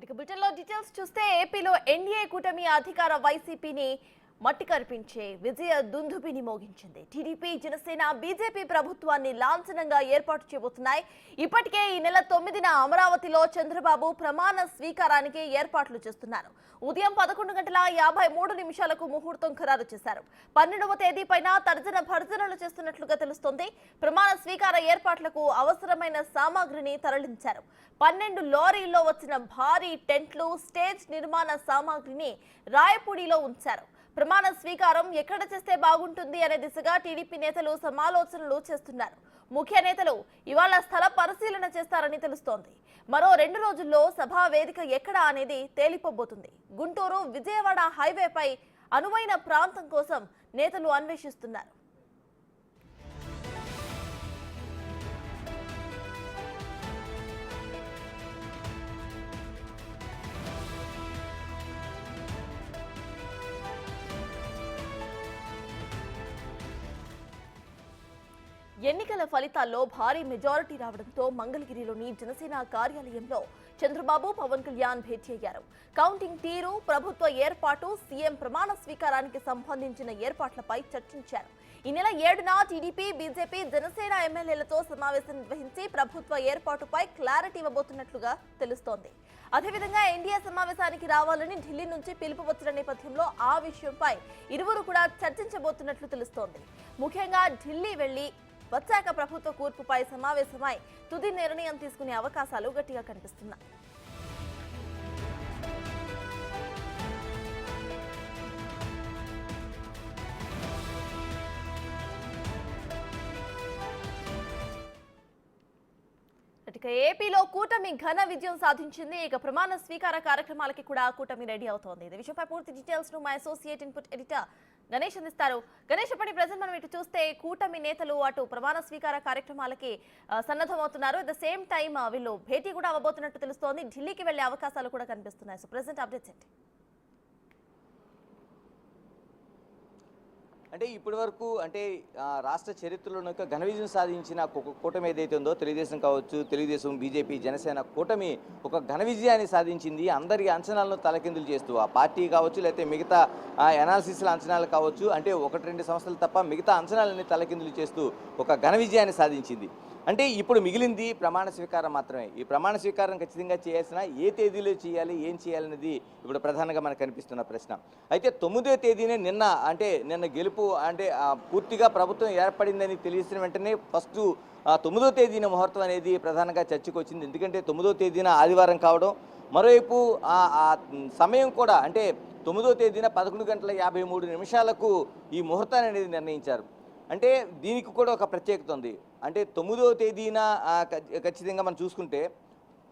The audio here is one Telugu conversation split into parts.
బులెటిన్లో డీటెయిల్స్ చూస్తే ఏపీలో ఎన్డీఏ కూటమి అధికార వైసీపీని మట్టి కరిపించే విజయ దుందుబిని మోగించింది. టీడీపీ, జనసేన, బీజేపీ ప్రభుత్వాన్ని లాంఛనంగా ఏర్పాటు చేయబోతున్నాయి. ఇప్పటికే ఈ నెల 9న అమరావతిలో చంద్రబాబు ప్రమాణ స్వీకారానికి ఏర్పాట్లు చేస్తున్నారు. ఉదయం 11:53 ముహూర్తం ఖరారు చేశారు. 12వ తేదీపైన తర్జన భర్జనలు చేస్తున్నట్లుగా తెలుస్తోంది. ప్రమాణ స్వీకార ఏర్పాట్లకు అవసరమైన సామాగ్రిని తరలించారు. 12 లారీల్లో వచ్చిన భారీ టెంట్లు, స్టేజ్ నిర్మాణ సామాగ్రిని రాయపూడిలో ఉంచారు. ప్రమాణ స్వీకారం ఎక్కడ చేస్తే బాగుంటుంది అనే దిశగా టీడీపీ నేతలు సమాలోచనలు చేస్తున్నారు. ముఖ్య నేతలు ఇవాళ స్థల పరిశీలన చేస్తారని తెలుస్తోంది. మరో 2 రోజుల్లో సభా వేదిక ఎక్కడ అనేది తేలిపోబోతుంది. గుంటూరు, విజయవాడ హైవేపై అనువైన ప్రాంతం కోసం నేతలు అన్వేషిస్తున్నారు. ఎన్నికల ఫలితాల్లో భారీ మెజారిటీ రావడంతో మంగళగిరిలోని జనసేన కార్యాలయంలో చంద్రబాబు, పవన్ కళ్యాణ్ భేటీ అయ్యారు. కౌంటింగ్ తీరు, ప్రభుత్వ ఏర్పాటు, సీఎం ప్రమాణ స్వీకారానికి సంబంధించిన ఏర్పాట్లపై చర్చించారు. ఈ నెల 7న టీడీపీ, బీజేపీ, జనసేన ఎమ్మెల్యేలతో సమావేశం నిర్వహించి ప్రభుత్వ ఏర్పాటుపై క్లారిటీ ఇవ్వబోతున్నట్లుగా తెలుస్తోంది. అదేవిధంగా ఎన్డీఏ సమావేశానికి రావాలని ఢిల్లీ నుంచి పిలుపు వచ్చిన నేపథ్యంలో ఆ విషయంపై ఇరువురు కూడా చర్చించబోతున్నట్లు తెలుస్తోంది. ముఖ్యంగా ఢిల్లీ వెళ్లి వచ్చాక ప్రభుత్వ కూర్పుపై సమావేశమై తుది నిర్ణయం తీసుకునే అవకాశాలు గట్టిగా కనిపిస్తున్నాయి. ఏపీలో కూటమి ఘన విజయం సాధించింది. ఇక ప్రమాణ స్వీకార కార్యక్రమాలకి కూడా కూటమి రెడీ అవుతోంది. ఈ విషయంపై పూర్తి డీటెయిల్స్ ను మా అసోసియేట్ ఇన్పుట్ ఎడిటర్ గణేష్ అందిస్తారు. గణేష్, ఇప్పటి ప్రెజెంట్ మనం ఇటు చూస్తే కూటమి నేతలు అటు ప్రమాణ స్వీకార కార్యక్రమాలకి సన్నద్ధమవుతున్నారు. అట్ ద సేమ్ టైం వీళ్ళు భేటీ కూడా అవ్వబోతున్నట్టు తెలుస్తోంది. ఢిల్లీకి వెళ్లే అవకాశాలు కూడా కనిపిస్తున్నాయి. సో ప్రెజెంట్ అప్డేట్స్ ఏంటి? అంటే ఇప్పటి వరకు రాష్ట్ర చరిత్రలో ఘన విజయం సాధించిన కూటమి ఏదైతే ఉందో, తెలుగుదేశం కావచ్చు, తెలుగుదేశం, బీజేపీ, జనసేన కూటమి ఒక ఘన విజయాన్ని సాధించింది. అందరి అంచనాలను తలకిందులు చేస్తూ ఆ పార్టీ కావచ్చు, లేకపోతే మిగతా అనాలిసిస్ల అంచనాలు కావచ్చు, అంటే 1-2 సంస్థలు తప్ప మిగతా అంచనాలని తలకిందులు చేస్తూ ఒక ఘన విజయాన్ని సాధించింది. అంటే ఇప్పుడు మిగిలింది ప్రమాణ స్వీకారం మాత్రమే. ఈ ప్రమాణ స్వీకారం ఖచ్చితంగా చేయాల్సిన ఏ తేదీలో చేయాలి, ఏం చేయాలనేది ఇప్పుడు ప్రధానంగా మనకు కనిపిస్తున్న ప్రశ్న. అయితే 9వ తేదీనే నిన్న గెలుపు పూర్తిగా ప్రభుత్వం ఏర్పడిందని తెలిసిన వెంటనే ఫస్ట్ 9వ తేదీన ముహూర్తం అనేది ప్రధానంగా చర్చకు వచ్చింది. ఎందుకంటే 9వ తేదీన ఆదివారం కావడం, మరోవైపు ఆ సమయం కూడా 9వ తేదీన 11:53 ఈ ముహూర్తాన్ని అనేది నిర్ణయించారు. అంటే దీనికి కూడా ఒక ప్రత్యేకత ఉంది. 9వ తేదీన ఖచ్చితంగా మనం చూసుకుంటే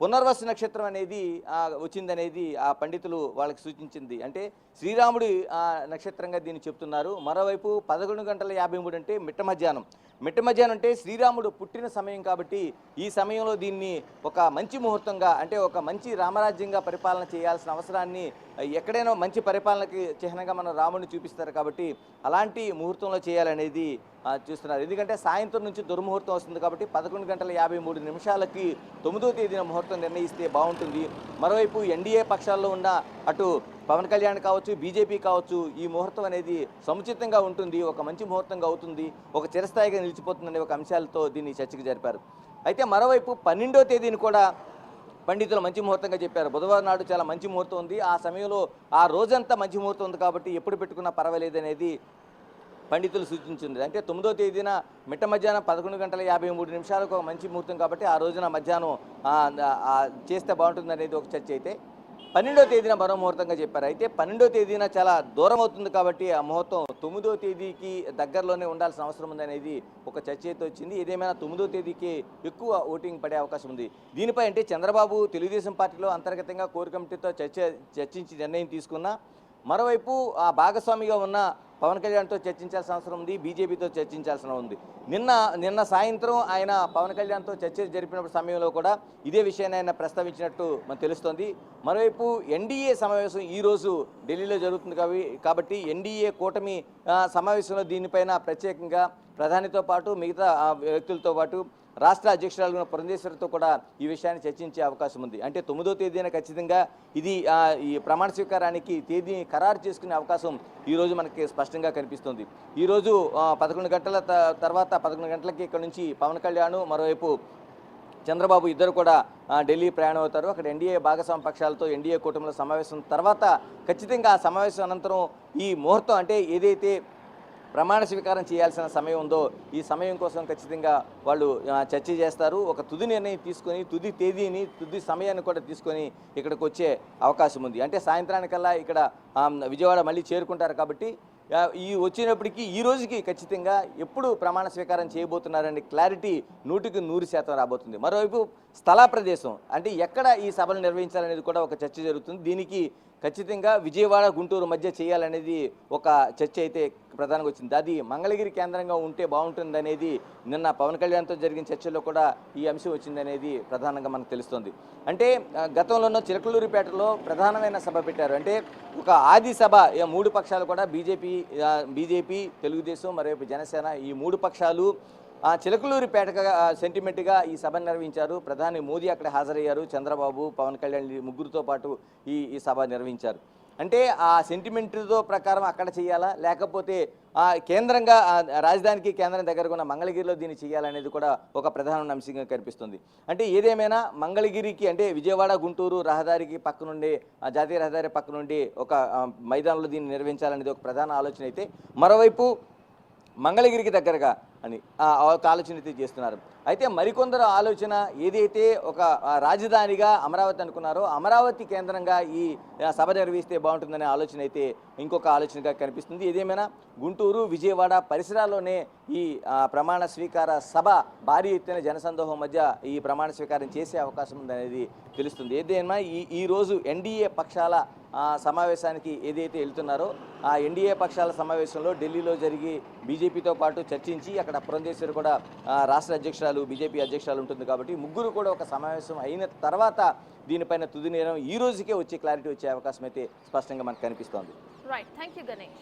పునర్వసు నక్షత్రం అనేది వచ్చిందనేది ఆ పండితులు వాళ్ళకి సూచించింది. అంటే శ్రీరాముడి నక్షత్రంగా దీన్ని చెప్తున్నారు. మరోవైపు 11:53 అంటే మిట్ట మధ్యాహ్నం అంటే శ్రీరాముడు పుట్టిన సమయం కాబట్టి ఈ సమయంలో దీన్ని ఒక మంచి ముహూర్తంగా, ఒక మంచి రామరాజ్యంగా పరిపాలన చేయాల్సిన అవసరాన్ని, ఎక్కడైనా మంచి పరిపాలనకి చిహ్నంగా మన రాముడిని చూపిస్తారు కాబట్టి అలాంటి ముహూర్తంలో చేయాలనేది చూస్తున్నారు. ఎందుకంటే సాయంత్రం నుంచి దుర్ముహూర్తం వస్తుంది కాబట్టి 11:53 9వ తేదీన ముహూర్తం నిర్ణయిస్తే బాగుంటుంది. మరోవైపు ఎన్డీఏ పక్షాల్లో ఉన్న అటు పవన్ కళ్యాణ్ కావచ్చు, బీజేపీ కావచ్చు, ఈ ముహూర్తం అనేది సముచితంగా ఉంటుంది, ఒక మంచి ముహూర్తంగా అవుతుంది, ఒక చిరస్థాయిగా నిలిచిపోతుందనే ఒక అంశాలతో దీన్ని చర్చకు జరిపారు. అయితే మరోవైపు 12వ తేదీని కూడా పండితులు మంచి ముహూర్తంగా చెప్పారు. బుధవారం నాడు చాలా మంచి ముహూర్తం ఉంది, ఆ సమయంలో ఆ రోజంతా మంచి ముహూర్తం ఉంది కాబట్టి ఎప్పుడు పెట్టుకున్నా పర్వాలేదు అనేది పండితులు సూచించింది. అంటే 9వ తేదీన మిట్ట మధ్యాహ్నం 11:53 ఒక మంచి ముహూర్తం కాబట్టి ఆ రోజున మధ్యాహ్నం చేస్తే బాగుంటుంది అనేది ఒక చర్చ. అయితే 12వ తేదీన మరో ముహూర్తంగా చెప్పారు. అయితే 12వ తేదీన చాలా దూరం అవుతుంది కాబట్టి ఆ ముహూర్తం 9వ తేదీకి దగ్గరలోనే ఉండాల్సిన అవసరం ఉందనేది ఒక చర్చ అయితే వచ్చింది. ఏదేమైనా 9వ తేదీకి ఎక్కువ ఓటింగ్ పడే అవకాశం ఉంది. దీనిపై చంద్రబాబు తెలుగుదేశం పార్టీలో అంతర్గతంగా కోర్ కమిటీతో చర్చించి నిర్ణయం తీసుకున్నా, మరోవైపు ఆ భాగస్వామిగా ఉన్న పవన్ కళ్యాణ్తో చర్చించాల్సిన అవసరం ఉంది, బీజేపీతో చర్చించాల్సిన ఉంది. నిన్న సాయంత్రం ఆయన పవన్ కళ్యాణ్తో చర్చ జరిపినప్పుడు సమయంలో కూడా ఇదే విషయాన్ని ఆయన ప్రస్తావించినట్టు మనకు తెలుస్తోంది. మరోవైపు ఎన్డీఏ సమావేశం ఈరోజు ఢిల్లీలో జరుగుతుంది కాబట్టి ఎన్డీఏ కూటమి సమావేశంలో దీనిపైన ప్రత్యేకంగా ప్రధానితో పాటు మిగతా వ్యక్తులతో పాటు రాష్ట్ర అధ్యక్షురాలు పురంధేశ్వరితో కూడా ఈ విషయాన్ని చర్చించే అవకాశం ఉంది. అంటే 9వ తేదీన ఖచ్చితంగా ఇది ఈ ప్రమాణ స్వీకారానికి తేదీని ఖరారు చేసుకునే అవకాశం ఈరోజు మనకి స్పష్టంగా కనిపిస్తుంది. ఈరోజు 11 గంటల తర్వాత 11 గంటలకి ఇక్కడ నుంచి పవన్ కళ్యాణ్, మరోవైపు చంద్రబాబు ఇద్దరు కూడా ఢిల్లీ ప్రయాణం అవుతారు. అక్కడ ఎన్డీఏ భాగస్వామ్య పక్షాలతో ఎన్డీఏ కూటమిలో సమావేశం తర్వాత ఖచ్చితంగా ఆ సమావేశం అనంతరం ఈ ముహూర్తం అంటే ఏదైతే ప్రమాణ స్వీకారం చేయాల్సిన సమయం ఉందో ఈ సమయం కోసం ఖచ్చితంగా వాళ్ళు చర్చ చేస్తారు. ఒక తుది నిర్ణయం తీసుకొని తుది తేదీని తుది సమయాన్ని కూడా తీసుకొని ఇక్కడికి వచ్చే అవకాశం ఉంది. అంటే సాయంత్రానికల్లా ఇక్కడ విజయవాడ మళ్ళీ చేరుకుంటారు కాబట్టి ఈ వచ్చినప్పటికీ ఈ రోజుకి ఖచ్చితంగా ఎప్పుడు ప్రమాణ స్వీకారం చేయబోతున్నారనే క్లారిటీ 100% రాబోతుంది. మరోవైపు స్థల ప్రదేశం అంటే ఎక్కడ ఈ సభలు నిర్వహించాలనేది కూడా ఒక చర్చ జరుగుతుంది. దీనికి ఖచ్చితంగా విజయవాడ గుంటూరు మధ్య చేయాలనేది ఒక చర్చ అయితే ప్రధానంగా వచ్చింది. అది మంగళగిరి కేంద్రంగా ఉంటే బాగుంటుందనేది నిన్న పవన్ కళ్యాణ్తో జరిగిన చర్చల్లో కూడా ఈ అంశం వచ్చిందనేది ప్రధానంగా మనకు తెలుస్తుంది. అంటే గతంలోనూ చిలకలూరిపేటలో ప్రధానమైన సభ పెట్టారు. అంటే ఒక ఆది సభ 3 పక్షాలు కూడా బీజేపీ, తెలుగుదేశం, మరోవైపు జనసేన ఈ 3 పక్షాలు చిలకలూరిపేటగా సెంటిమెంట్గా ఈ సభ నిర్వహించారు. ప్రధాని మోదీ అక్కడ హాజరయ్యారు. చంద్రబాబు, పవన్ కళ్యాణ్ ముగ్గురుతో పాటు ఈ సభ నిర్వహించారు. అంటే ఆ సెంటిమెంట్తో ప్రకారం అక్కడ చేయాలా లేకపోతే కేంద్రంగా రాజధానికి కేంద్రం దగ్గర ఉన్న మంగళగిరిలో దీన్ని చేయాలనేది కూడా ఒక ప్రధాన అంశంగా కనిపిస్తుంది. అంటే ఏదేమైనా మంగళగిరికి అంటే విజయవాడ గుంటూరు రహదారికి పక్క నుండి జాతీయ రహదారి పక్క నుండి ఒక మైదానంలో దీన్ని నిర్వహించాలనేది ఒక ప్రధాన ఆలోచన అయితే, మరోవైపు మంగళగిరికి దగ్గరగా అని ఒక ఆలోచన అయితే చేస్తున్నారు. అయితే మరికొందరు ఆలోచన ఏదైతే ఒక రాజధానిగా అమరావతి అనుకున్నారో అమరావతి కేంద్రంగా ఈ సభ నిర్వహిస్తే బాగుంటుందనే ఆలోచన అయితే ఇంకొక ఆలోచనగా కనిపిస్తుంది. ఏదేమైనా గుంటూరు, విజయవాడ పరిసరాల్లోనే ఈ ప్రమాణ స్వీకార సభ భారీ ఎత్తున జనసందోహం మధ్య ఈ ప్రమాణ స్వీకారం చేసే అవకాశం ఉందనేది తెలుస్తుంది. ఏదైనా ఈ రోజు ఎన్డీఏ పక్షాల సమావేశానికి ఏదైతే వెళ్తున్నారో ఆ ఎన్డీఏ పక్షాల సమావేశంలో ఢిల్లీలో జరిగి బీజేపీతో పాటు చర్చించి అక్కడ పురంధేశ్వరి కూడా రాష్ట్ర అధ్యక్షురాలు బీజేపీ అధ్యక్షురాలు ఉంటుంది కాబట్టి ముగ్గురు కూడా ఒక సమావేశం అయిన తర్వాత దీనిపైన తుది నిర్ణయం ఈ రోజుకే వచ్చే క్లారిటీ వచ్చే అవకాశం అయితే స్పష్టంగా మనకు కనిపిస్తోంది. Right, thank you Ganesh.